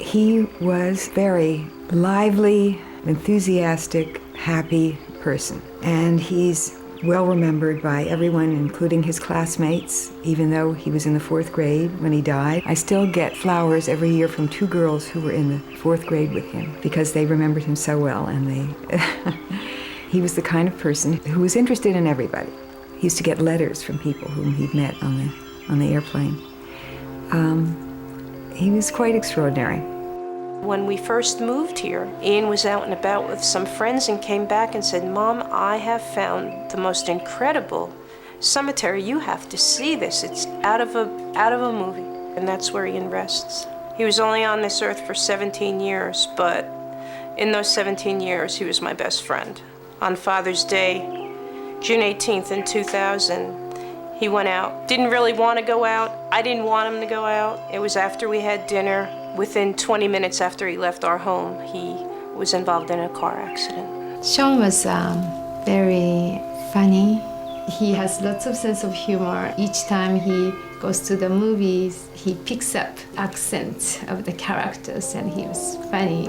He was very lively, enthusiastic, happy person. And he's well remembered by everyone, including his classmates, even though he was in the 4th grade when he died. I still get flowers every year from 2 girls who were in the 4th grade with him because they remembered him so well, and he was the kind of person who was interested in everybody. He used to get letters from people whom he'd met on the airplane. He was quite extraordinary. When we first moved here, Ian was out and about with some friends and came back and said, "Mom, I have found the most incredible cemetery. You have to see this. It's out of a movie." And that's where Ian rests. He was only on this earth for 17 years, but in those 17 years, he was my best friend. On Father's Day, June 18th in 2000, he went out. Didn't really want to go out. I didn't want him to go out. It was after we had dinner. Within 20 minutes after he left our home, he was involved in a car accident. Sean was very funny. He has lots of sense of humor. Each time he goes to the movies, he picks up accent of the characters, and he was funny,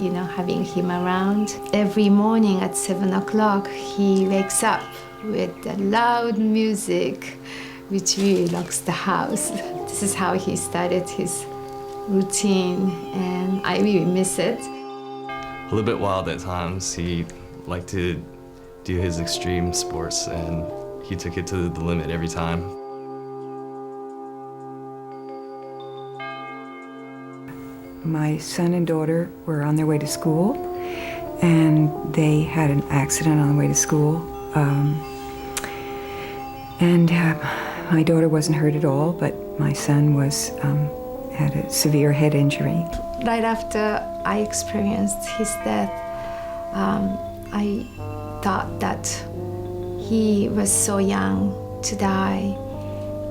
you know, having him around. Every morning at 7 o'clock, he wakes up with the loud music, which really rocks the house. This is how he started his routine, and I really miss it. A little bit wild at times. He liked to do his extreme sports, and he took it to the limit every time. My son and daughter were on their way to school, and they had an accident on the way to school. My daughter wasn't hurt at all, but my son had a severe head injury. Right after I experienced his death, I thought that he was so young to die,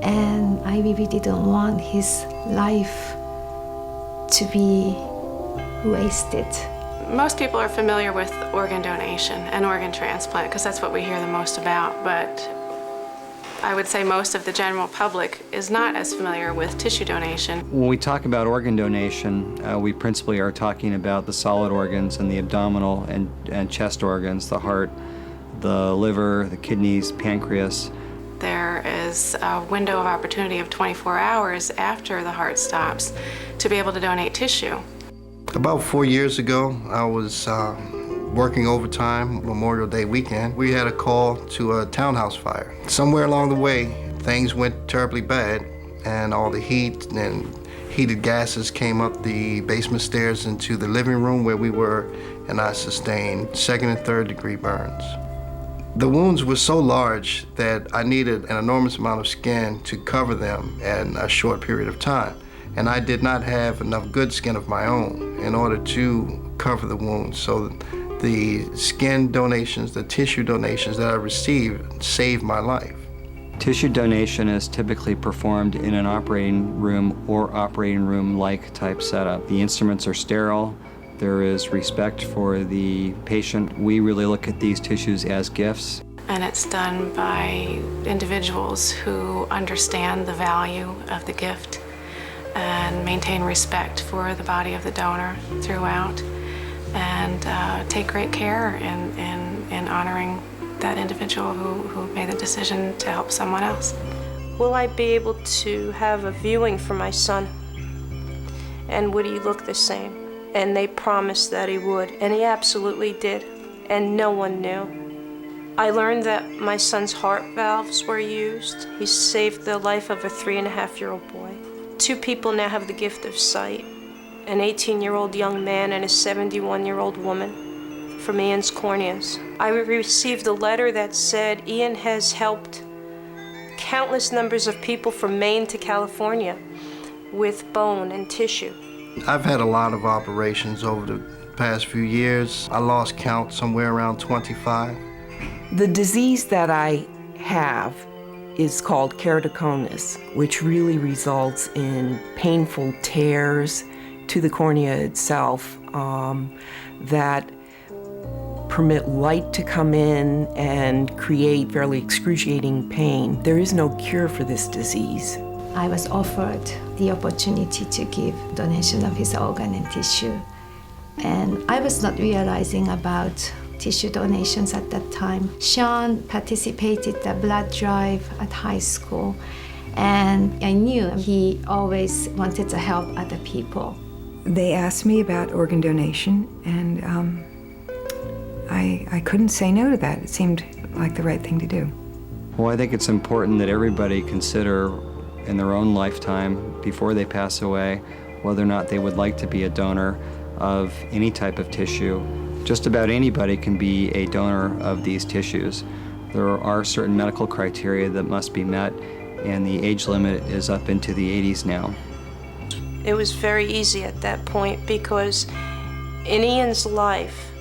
and I really didn't want his life to be wasted. Most people are familiar with organ donation and organ transplant because that's what we hear the most about, but I would say most of the general public is not as familiar with tissue donation. When we talk about organ donation, we principally are talking about the solid organs and the abdominal and chest organs, the heart, the liver, the kidneys, pancreas. There is a window of opportunity of 24 hours after the heart stops to be able to donate tissue. About 4 years ago, I was working overtime Memorial Day weekend. We had a call to a townhouse fire. Somewhere along the way, things went terribly bad, and all the heat and heated gases came up the basement stairs into the living room where we were, and I sustained 2nd and 3rd degree burns. The wounds were so large that I needed an enormous amount of skin to cover them in a short period of time. And I did not have enough good skin of my own in order to cover the wounds. So the skin donations, the tissue donations that I received saved my life. Tissue donation is typically performed in an operating room or operating room-like type setup. The instruments are sterile. There is respect for the patient. We really look at these tissues as gifts. And it's done by individuals who understand the value of the gift and maintain respect for the body of the donor throughout, and take great care in honoring that individual who made the decision to help someone else. Will I be able to have a viewing for my son? And would he look the same? And they promised that he would, and he absolutely did, and no one knew. I learned that my son's heart valves were used. He saved the life of a 3.5-year-old boy. 2 people now have the gift of sight, an 18-year-old young man and a 71-year-old woman, from Ian's corneas. I received a letter that said Ian has helped countless numbers of people from Maine to California with bone and tissue. I've had a lot of operations over the past few years. I lost count somewhere around 25. The disease that I have is called keratoconus, which really results in painful tears to the cornea itself that permit light to come in and create fairly excruciating pain. There is no cure for this disease. I was offered the opportunity to give donation of his organ and tissue. And I was not realizing about tissue donations at that time. Sean participated in the blood drive at high school, and I knew he always wanted to help other people. They asked me about organ donation, and I couldn't say no to that. It seemed like the right thing to do. Well, I think it's important that everybody consider in their own lifetime, before they pass away, whether or not they would like to be a donor of any type of tissue. Just about anybody can be a donor of these tissues. There are certain medical criteria that must be met, and the age limit is up into the 80s now. It was very easy at that point because in Ian's life,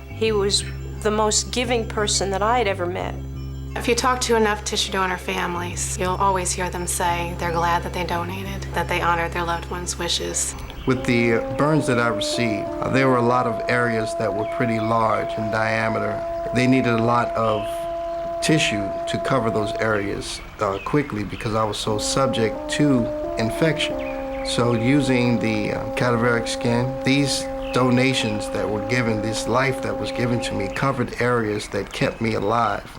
he was the most giving person that I had ever met. If you talk to enough tissue donor families, you'll always hear them say they're glad that they donated, that they honored their loved ones' wishes. With the burns that I received, there were a lot of areas that were pretty large in diameter. They needed a lot of tissue to cover those areas quickly because I was so subject to infection. So using the cadaveric skin, these donations that were given, this life that was given to me, covered areas that kept me alive.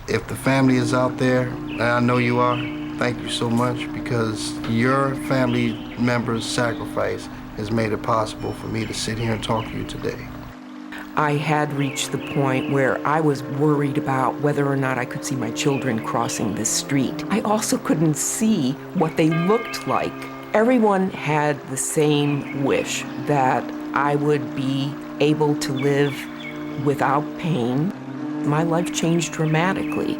If the family is out there, and I know you are, thank you so much, because your family members' sacrifice has made it possible for me to sit here and talk to you today. I had reached the point where I was worried about whether or not I could see my children crossing the street. I also couldn't see what they looked like. Everyone had the same wish that I would be able to live without pain. My life changed dramatically.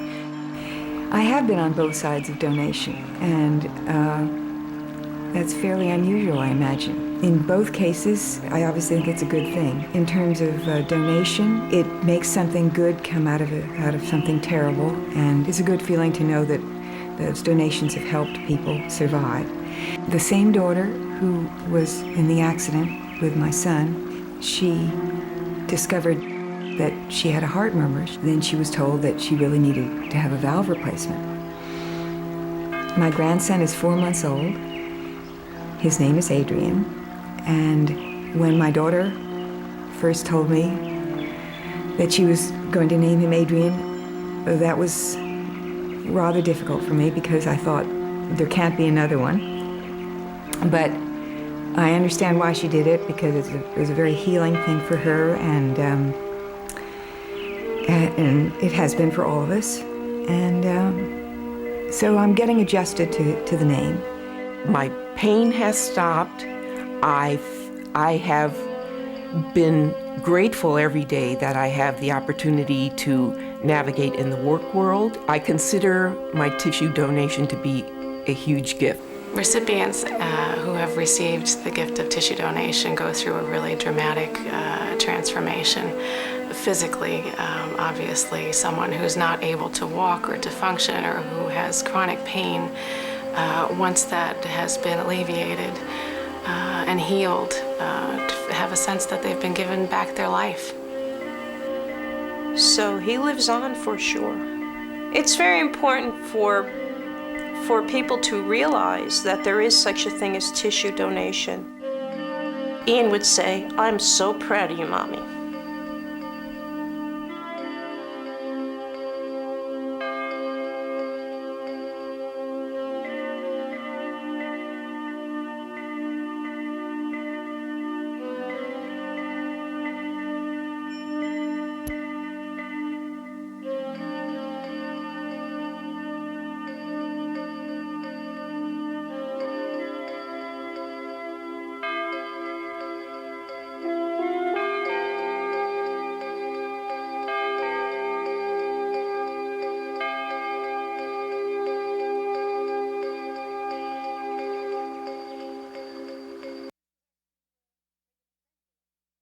I have been on both sides of donation, and that's fairly unusual, I imagine. In both cases, I obviously think it's a good thing. In terms of donation, it makes something good come out of something terrible, and it's a good feeling to know that those donations have helped people survive. The same daughter who was in the accident with my son, she discovered that she had a heart murmur. Then she was told that she really needed to have a valve replacement. My grandson is 4 months old. His name is Adrian. And when my daughter first told me that she was going to name him Adrian, that was rather difficult for me because I thought there can't be another one. But I understand why she did it because it was a very healing thing for her, and it has been for all of us. And so I'm getting adjusted to the name. My pain has stopped. I have been grateful every day that I have the opportunity to navigate in the work world. I consider my tissue donation to be a huge gift. Recipients who have received the gift of tissue donation go through a really dramatic transformation. Physically, obviously, someone who's not able to walk or to function or who has chronic pain, once that has been alleviated and healed, to have a sense that they've been given back their life. So he lives on for sure. It's very important for people to realize that there is such a thing as tissue donation. Ian would say, "I'm so proud of you, Mommy."